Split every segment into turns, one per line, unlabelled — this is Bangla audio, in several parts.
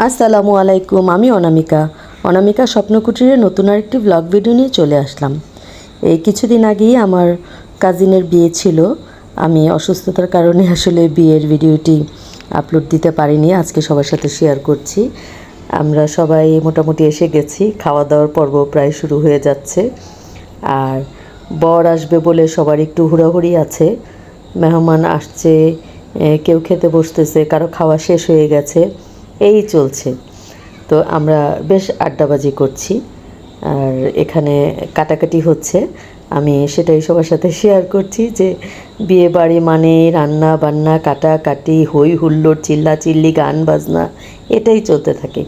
আসসালামু আলাইকুম। আমি অনামিকা। অনামিকা স্বপ্নকুটিরে নতুন আরেকটি ব্লগ ভিডিও নিয়ে চলে আসলাম। এই কিছুদিন আগেই আমার কাজিনের বিয়ে ছিল। আমি অসুস্থতার কারণে আসলে বিয়ের ভিডিওটি আপলোড দিতে পারিনি। আজকে সবার সাথে শেয়ার করছি। আমরা সবাই মোটামুটি এসে গেছি। খাওয়া দাওয়ার পর্ব প্রায় শুরু হয়ে যাচ্ছে। আর বর আসবে বলে সবার একটু হুড়োহুড়ি আছে। মেহমান আসছে, কেউ খেতে বসতেছে, কারো খাওয়া শেষ হয়ে গেছে, এই চলছে। তো আমরা বেশ আড্ডাবাজি করছি আর এখানে কাটাকাটি হচ্ছে। আমি সেটাই সবার সাথে শেয়ার করছি যে বিয়ে বাড়ি মানে রান্না বান্না কাটাকাটি হই হুল্লোড় চিল্লাচিল্লি গান বাজনা এটাই চলতে থাকে।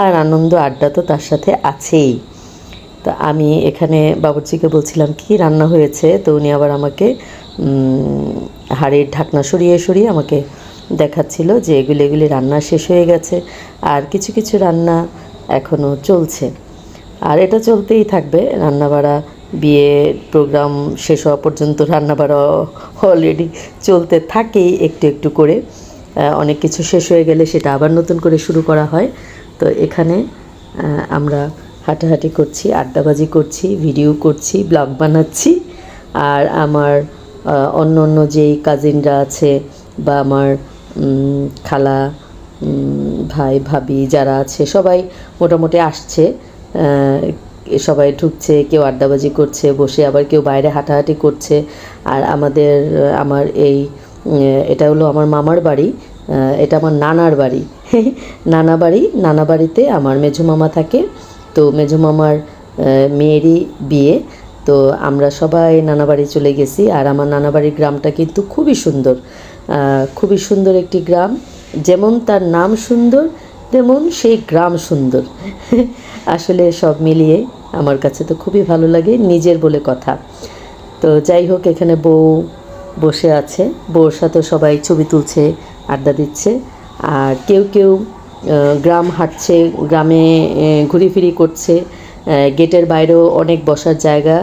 আর আনন্দ আড্ডা তো তার সাথে আছেই। তো আমি এখানে বাবুর্চিকে বলছিলাম কি রান্না হয়েছে, তো উনি আবার আমাকে হাঁড়ির ঢাকনা সরিয়ে সরিয়ে আমাকে দেখাচ্ছিল যে এগুলি রান্না শেষ হয়ে গেছে আর কিছু কিছু রান্না এখনও চলছে। আর এটা চলতেই থাকবে, রান্নাবাড়া বিয়ের প্রোগ্রাম শেষ হওয়া পর্যন্ত রান্নাবাড়া অলরেডি চলতে থাকেই একটু একটু করে। অনেক কিছু শেষ হয়ে গেলে সেটা আবার নতুন করে শুরু করা হয়। তো এখানে আমরা হাঁটাহাঁটি করছি, আড্ডাবাজি করছি, ভিডিও করছি, ব্লগ বানাচ্ছি। আর আমার অন্য অন্য যেই কাজিনরা আছে বা আমার খালা ভাই ভাবি যারা আছে সবাই মোটামুটি আসছে। সবাই ঢুকছে, কেউ আড্ডাবাজি করছে বসে, আবার কেউ বাইরে হাঁটাহাঁটি করছে। আর আমার এটা হলো আমার মামার বাড়ি, এটা আমার নানার বাড়ি। নানা বাড়িতে আমার মেঝো মামা থাকে। তো মেঝো মামার মেয়েরই বিয়ে। তো আমরা সবাই নানা বাড়ি চলে গেছি। আর আমার নানা বাড়ির গ্রামটা কিন্তু খুবই সুন্দর একটি গ্রাম। যেমন তার নাম সুন্দর তেমন সেই গ্রাম সুন্দর। আসলে সব মিলিয়ে আমার কাছে তো খুবই ভালো লাগে, নিজের বলে কথা। তো যাই হোক, এখানে বউ বসে আছে, বউর সাথে সবাই ছবি তুলছে, আড্ডা দিচ্ছে। আর কেউ কেউ গ্রাম হাঁটছে, গ্রামে ঘুরিফিরি করছে। গেটের বাইরেও অনেক বসার জায়গা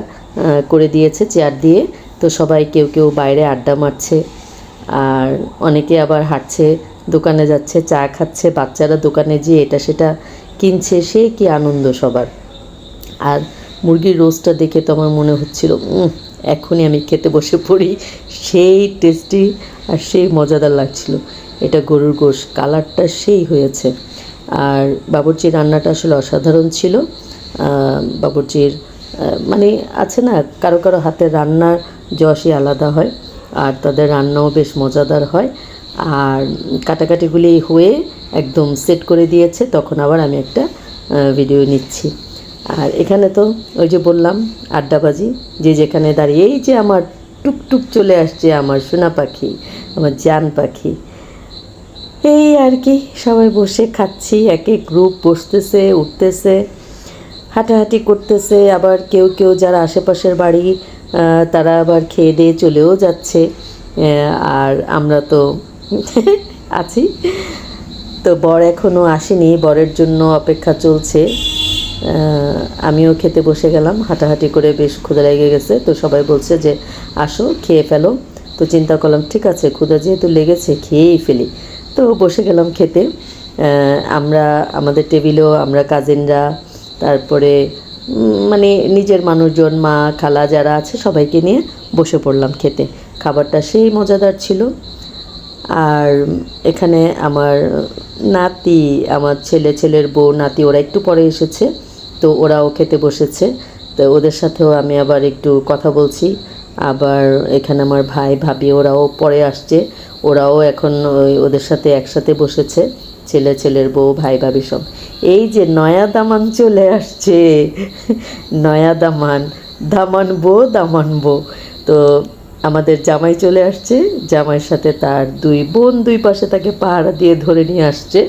করে দিয়েছে চেয়ার দিয়ে। তো সবাই কেউ কেউ বাইরে আড্ডা মারছে, আর অনেকে আবার হাঁটছে, দোকানে যাচ্ছে, চা খাচ্ছে, বাচ্চারা দোকানে যেয়ে এটা সেটা কিনছে, সে কি আনন্দ সবার। আর মুরগির রোস্টটা দেখে তো আমার মনে হচ্ছিল এখনই আমি খেতে বসে পড়ি, সেই টেস্টি আর সেই মজাদার লাগছিল। এটা গরুর গোশত, কালারটা সেই হয়েছে। আর বাবুর্চির রান্নাটা আসলে অসাধারণ ছিল। বাবুর্চির মানে আছে না, কারো কারো হাতের রান্নার যশই আলাদা হয়, আর তাদের রান্নাও বেশ মজাদার হয়। আর কাটাকাটিগুলি হয়ে একদম সেট করে দিয়েছে, তখন আবার আমি একটা ভিডিও নিচ্ছি। আর এখানে তো ওই যে বললাম আড্ডাবাজি, যে যেখানে দাঁড়িয়ে, এই যে আমার টুকটুক চলে আসছে, আমার সোনা পাখি, আমার জান পাখি। এই আর কি, সবাই বসে খাচ্ছি, এক এক গ্রুপ বসতেছে, উঠতেছে, হাঁটাহাঁটি করতেছে। আবার কেউ কেউ যারা আশেপাশের বাড়ি তারা আবার খেয়ে দিয়ে চলেও যাচ্ছে। আর আমরা তো আছি। তো বর এখনও আসেনি, বরের জন্য অপেক্ষা চলছে। আমিও খেতে বসে গেলাম, হাঁটাহাঁটি করে বেশ ক্ষুধা লেগে গেছে। তো সবাই বলছে যে আসো খেয়ে ফেলো। তো চিন্তা করলাম ঠিক আছে, ক্ষুধা যেহেতু লেগেছে খেয়েই ফেলি। তো বসে গেলাম খেতে। আমরা আমাদের টেবিলেও আমরা কাজিনরা, তারপরে মানে নিজের মানুষজন, মা খালা যারা আছে সবাইকে নিয়ে বসে পড়লাম খেতে। খাবারটা সেই মজাদার ছিল। আর এখানে আমার নাতি, আমার ছেলের বউ, নাতি ওরা একটু পরে এসেছে, তো ওরাও খেতে বসেছে। তো ওদের সাথেও আমি আবার একটু কথা বলছি। আবার এখানে আমার ভাই ভাবি ওরাও পরে আসছে, ওরাও এখন ওদের সাথে একসাথে বসেছে, ছেলের বউ ভাই ভাবি সব। এই যে নয়া দামান চলে আসছে, নয়া দামান বউ। তো আমাদের জামাই চলে আসছে, জামাইয়ের সাথে তার দুই বোন দুই পাশে তাকে পাহারা দিয়ে ধরে নিয়ে আসছে।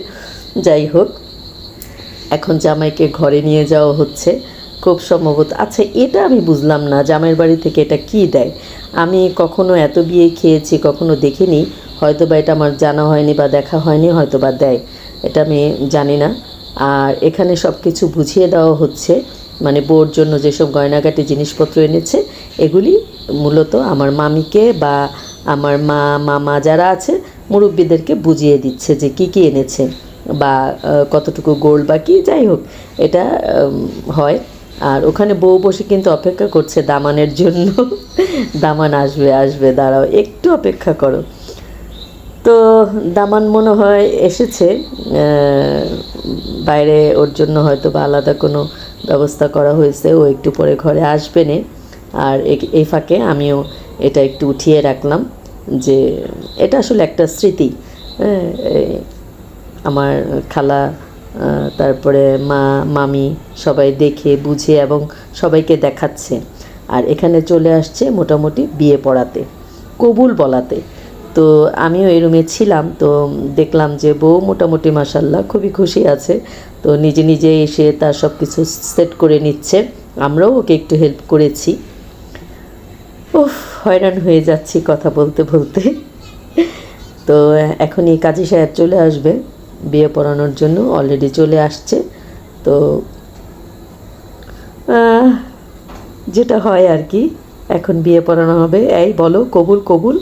যাই হোক, এখন জামাইকে ঘরে নিয়ে যাওয়া হচ্ছে খুব সম্ভবত। আচ্ছা, এটা আমি বুঝলাম না, জামাইয়ের বাড়ি থেকে এটা কি দেয়। আমি কখনো এত বিয়ে খেয়েছি, কখনো দেখিনি, হয়তো বা এটা আমার জানা হয়নি বা দেখা হয়নি, হয়তো বা দেয়, এটা আমি জানি না। আর এখানে সব কিছু বুঝিয়ে দেওয়া হচ্ছে, মানে বউর জন্য যেসব গয়নাগাটি জিনিসপত্র এনেছে এগুলি মূলত আমার মামিকে বা আমার মামা যারা আছে মুরব্বিদেরকে বুঝিয়ে দিচ্ছে যে কী কী এনেছে। বা কতটুকু গোল্ড বা কি যাই হোক এটা হয়। আর ওখানে বউ বসে কিন্তু অপেক্ষা করছে দামানের জন্য। দামান আসবে আসবে, দাঁড়াও একটু অপেক্ষা করো। তো দামান মনে হয় এসেছে, বাইরে ওর জন্য হয়তো বা আলাদা কোনো ব্যবস্থা করা হয়েছে, ও একটু পরে ঘরে আসবে নে। আর এই ফাঁকে আমিও এটা একটু উঠিয়ে রাখলাম যে এটা আসলে একটা স্মৃতি। হ্যাঁ, আমার খালা, তারপরে মা, মামি সবাই দেখে বুঝে এবং সবাইকে দেখাচ্ছে। আর এখানে চলে আসছে মোটামুটি বিয়ে পড়াতে, কবুল বলাতে। তো আমিও এই রুমে ছিলাম, তো দেখলাম যে বউ মোটামুটি মাশাল্লাহ খুবই খুশি আছে। তো নিজে নিজে এসে তার সব কিছু সেট করে নিচ্ছে, আমরাও ওকে একটু হেল্প করেছি। উফ, হয়রান হয়ে যাচ্ছি কথা বলতে বলতে। তো এখনই কাজী সাহেব চলে আসবে বিয়ে পড়ানোর জন্য, অলরেডি চলে আসছে। তো যেটা হয় আর কি, এখন বিয়ে পড়ানো হবে। এই বলো কবুল কবুল,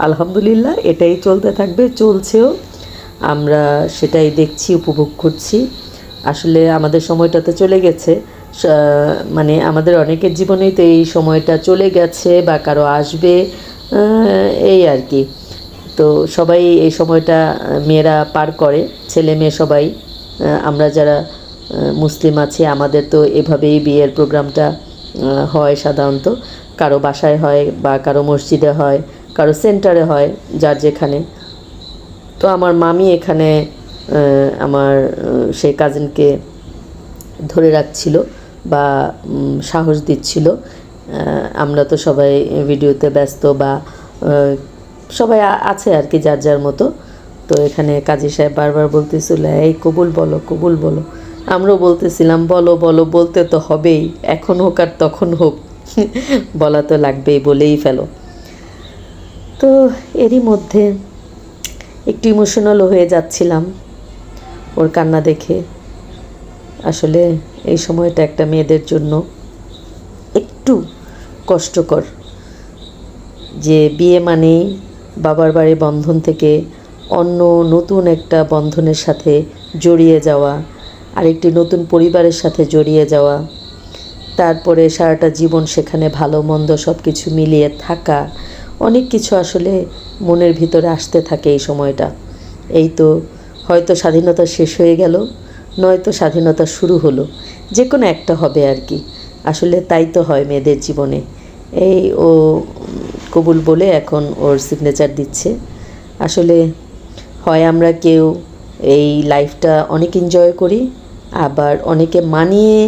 আলহামদুলিল্লাহ, এটাই চলতে থাকবে, চলছেও। আমরা সেটাই দেখছি, উপভোগ করছি। আসলে আমাদের সময়টা তো চলে গেছে, মানে আমাদের অনেকের জীবনেই তো এই সময়টা চলে গেছে বা কারো আসবে, এই আর কি। তো সবাই এই সময়টা মেয়েরা পার করে, ছেলে মেয়ে সবাই। আমরা যারা মুসলিম আছি আমাদের তো এভাবেই বিয়ের প্রোগ্রামটা হয় সাধারণত। কারো বাসায় হয় বা কারো মসজিদে হয়, কারো সেন্টারে হয়, যার যেখানে। তো আমার মামি এখানে আমার সেই কাজিনকে ধরে রাখছিল বা সাহস দিচ্ছিল। আমরা তো সবাই ভিডিওতে ব্যস্ত বা সবাই আছে আর কি যার যার মতো। তো এখানে কাজী সাহেব বারবার বলতেছিল এই কবুল বলো কবুল বলো। আমরাও বলতেছিলাম বলো বলো, বলতে তো হবেই, এখন হোক আর তখন হোক, বলা তো লাগবেই, বলেই ফেলো। তো এরই মধ্যে একটু ইমোশনালও হয়ে যাচ্ছিলাম ওর কান্না দেখে। আসলে এই সময়টা একটা মেয়েদের জন্য একটু কষ্টকর, যে বিয়ে মানেই বাবার বাড়ির বন্ধন থেকে অন্য নতুন একটা বন্ধনের সাথে জড়িয়ে যাওয়া, আরেকটি নতুন পরিবারের সাথে জড়িয়ে যাওয়া, তারপরে সারাটা জীবন সেখানে ভালো মন্দ সব কিছু মিলিয়ে থাকা, অনেক কিছু আসলে মনের ভিতরে আসতে থাকে এই সময়টা। এই তো হয়তো স্বাধীনতা শেষ হয়ে গেল, নয়তো স্বাধীনতা শুরু হলো, যে কোনো একটা হবে আর কি। আসলে তাই তো হয় মেয়েদের জীবনে। এই ও কবুল বলে এখন ওর সিগনেচার দিচ্ছে। আসলে হয় আমরা কেউ এই লাইফটা অনেক এনজয় করি, আবার অনেকে মানিয়ে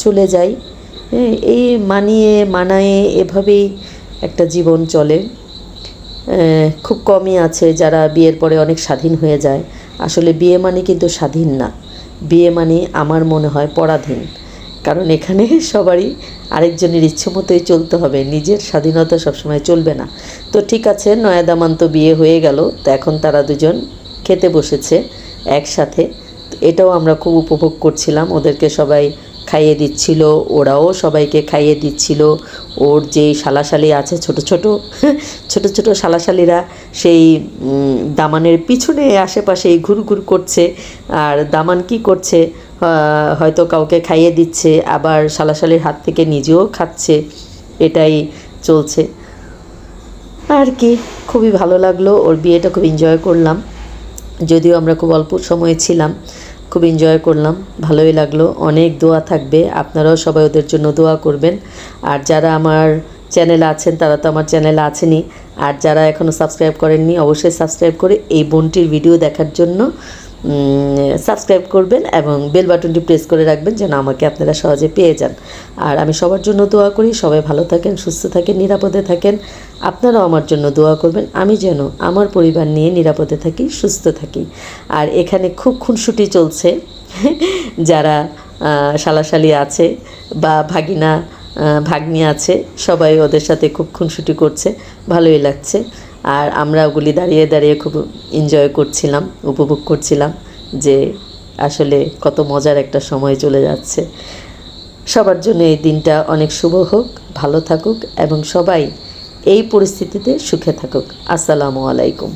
চলে যাই। এই মানায়ে এভাবেই একটা জীবন চলে। খুব কমই আছে যারা বিয়ের পরে অনেক স্বাধীন হয়ে যায়। আসলে বিয়ে মানে কিন্তু স্বাধীন না, বিয়ে মানে আমার মনে হয় পরাধীন। কারণ এখানে সবারই আরেকজনের ইচ্ছে মতোই চলতে হবে, নিজের স্বাধীনতা সবসময় চলবে না। তো ঠিক আছে, নয়া দামান তো বিয়ে হয়ে গেল, তো এখন তারা দুজন খেতে বসেছে একসাথে। এটাও আমরা খুব উপভোগ করছিলাম, ওদেরকে সবাই খাইয়ে দিচ্ছিল, ওরাও সবাইকে খাইয়ে দিচ্ছিল। ওর যে শালাশালি আছে ছোট ছোট ছোট ছোট শালাশালিরা সেই দামানের পিছনে আশেপাশেই ঘুরঘুর করছে। আর দামান কি করছে, হয়তো কাউকে খাইয়ে দিচ্ছে, আবার শালাশালির হাত থেকে নিজেও খাচ্ছে, এটাই চলছে আর কি। খুবই ভালো লাগলো, ওর বিয়েটা খুব এনজয় করলাম। যদিও আমরা খুব অল্প সময়ে ছিলাম, খুব এনজয় করলাম, ভালোই লাগলো। অনেক দোয়া থাকবে, আপনারাও সবাই ওদের জন্য দোয়া করবেন। আর যারা আমার চ্যানেলে আছেন তারা তো আমার চ্যানেলে আছেনই, আর যারা এখনও সাবস্ক্রাইব করেননি অবশ্যই সাবস্ক্রাইব করে এই বোনটির ভিডিও দেখার জন্য সাবস্ক্রাইব করবেন এবং বেল বাটনটি প্রেস করে রাখবেন যেন আমাকে আপনারা সহজে পেয়ে যান। আর আমি সবার জন্য দোয়া করি, সবাই ভালো থাকেন, সুস্থ থাকেন, নিরাপদে থাকেন। আপনারাও আমার জন্য দোয়া করবেন, আমি যেন আমার পরিবার নিয়ে নিরাপদে থাকি, সুস্থ থাকি। আর এখানে খুব খুনসুটি চলছে, যারা শালাশালি আছে বা ভাগিনা ভাগ্নি আছে সবাই ওদের সাথে খুব খুনসুটি করছে, ভালোই লাগছে। আর আমরা ওগুলি দাঁড়িয়ে দাঁড়িয়ে খুব এনজয় করছিলাম, উপভোগ করছিলাম যে আসলে কত মজার একটা সময় চলে যাচ্ছে। সবার জন্য এই দিনটা অনেক শুভ হোক, ভালো থাকুক এবং সবাই এই পরিস্থিতিতে সুখে থাকুক। আসসালামু আলাইকুম।